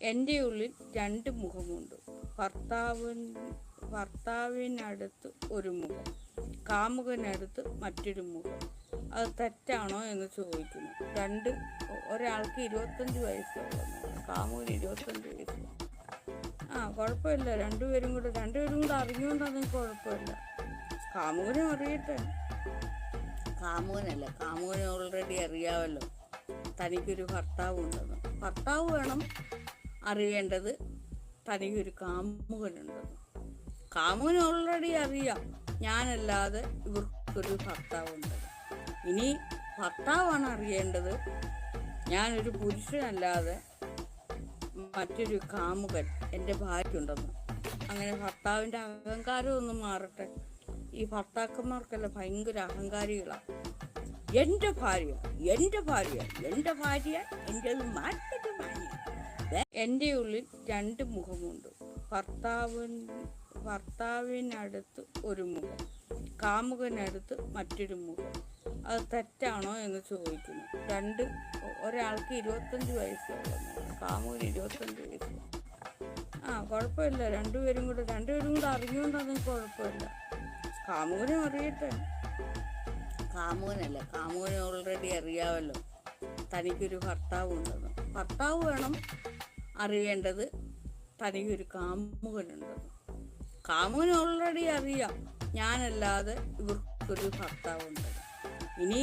എൻ്റെ ഉള്ളിൽ രണ്ട് മുഖമുണ്ട്. ഭർത്താവിനടുത്ത് ഒരു മുഖം, കാമുകനടുത്ത് മറ്റൊരു മുഖം. അത് തെറ്റാണോ എന്ന് ചോദിക്കുന്നു. ഒരാൾക്ക് 25 വയസ്സുള്ള കാമുകന് 25 വയസ്സ്. കുഴപ്പമില്ല. രണ്ടുപേരും കൂടെ അറിഞ്ഞുകൊണ്ടാണെങ്കിൽ കുഴപ്പമില്ല. കാമുകനും അറിയട്ടെ. കാമുകന് ഓൾറെഡി അറിയാമല്ലോ തനിക്കൊരു ഭർത്താവുണ്ടെന്ന്. ഭർത്താവ് വേണം അറിയേണ്ടത് തനിക്കൊരു കാമുകനുണ്ടെന്ന്. കാമുകന് ഓൾറെഡി അറിയാം ഞാനല്ലാതെ ഇവർക്കൊരു ഭർത്താവുണ്ടെന്ന്. ഇനി ഭർത്താവാണ് അറിയേണ്ടത് ഞാനൊരു പുരുഷനല്ലാതെ മറ്റൊരു കാമുകൻ എൻ്റെ ഭാര്യയ്ക്കുണ്ടെന്ന്. അങ്ങനെ ഭർത്താവിൻ്റെ അഹങ്കാരം ഒന്ന് മാറട്ടെ. ഈ ഭർത്താക്കന്മാർക്കല്ല ഭയങ്കര അഹങ്കാരികളാണ്. എൻ്റെ ഭാര്യ എൻ്റെത് മാറ്റൊരു ഭാര്യ. എൻ്റെ ഉള്ളിൽ രണ്ട് മുഖമുണ്ട്. ഭർത്താവിനടുത്ത് ഒരു മുഖം, കാമുകനടുത്ത് മറ്റൊരു മുഖം. അത് തെറ്റാണോ എന്ന് ചോദിക്കുന്നു. ഒരാൾക്ക് 25 വയസ്സുള്ള കാമുകന് 25 വയസ്സ്. കുഴപ്പമില്ല. രണ്ടുപേരും കൂടെ അറിഞ്ഞുകൊണ്ടാണെങ്കിൽ കുഴപ്പമില്ല. കാമുകനും അറിയട്ടെ. കാമുകന് ഓൾറെഡി അറിയാമല്ലോ തനിക്കൊരു ഭർത്താവുണ്ടെന്ന്. ഭർത്താവ് വേണം അറിയേണ്ടത് തനിക്കൊരു കാമുകനുണ്ടെന്ന്. കാമുകന് ഓൾറെഡി അറിയാം ഞാനല്ലാതെ ഇവർക്കൊരു ഭർത്താവുണ്ടെന്ന്. ഇനി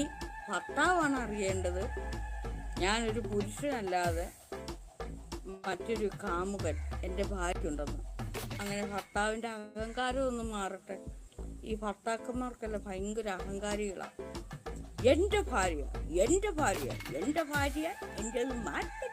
ഭർത്താവാണ് അറിയേണ്ടത് ഞാനൊരു പുരുഷനല്ലാതെ മറ്റൊരു കാമുകൻ എൻ്റെ ഭാര്യയ്ക്കുണ്ടെന്ന്. അങ്ങനെ ഭർത്താവിൻ്റെ അഹങ്കാരം ഒന്ന് മാറട്ടെ. ഈ ഭർത്താക്കന്മാർക്കല്ല ഭയങ്കര അഹങ്കാരികളാണ്. എൻ്റെ ഭാര്യ എൻ്റെത് മാറ്റി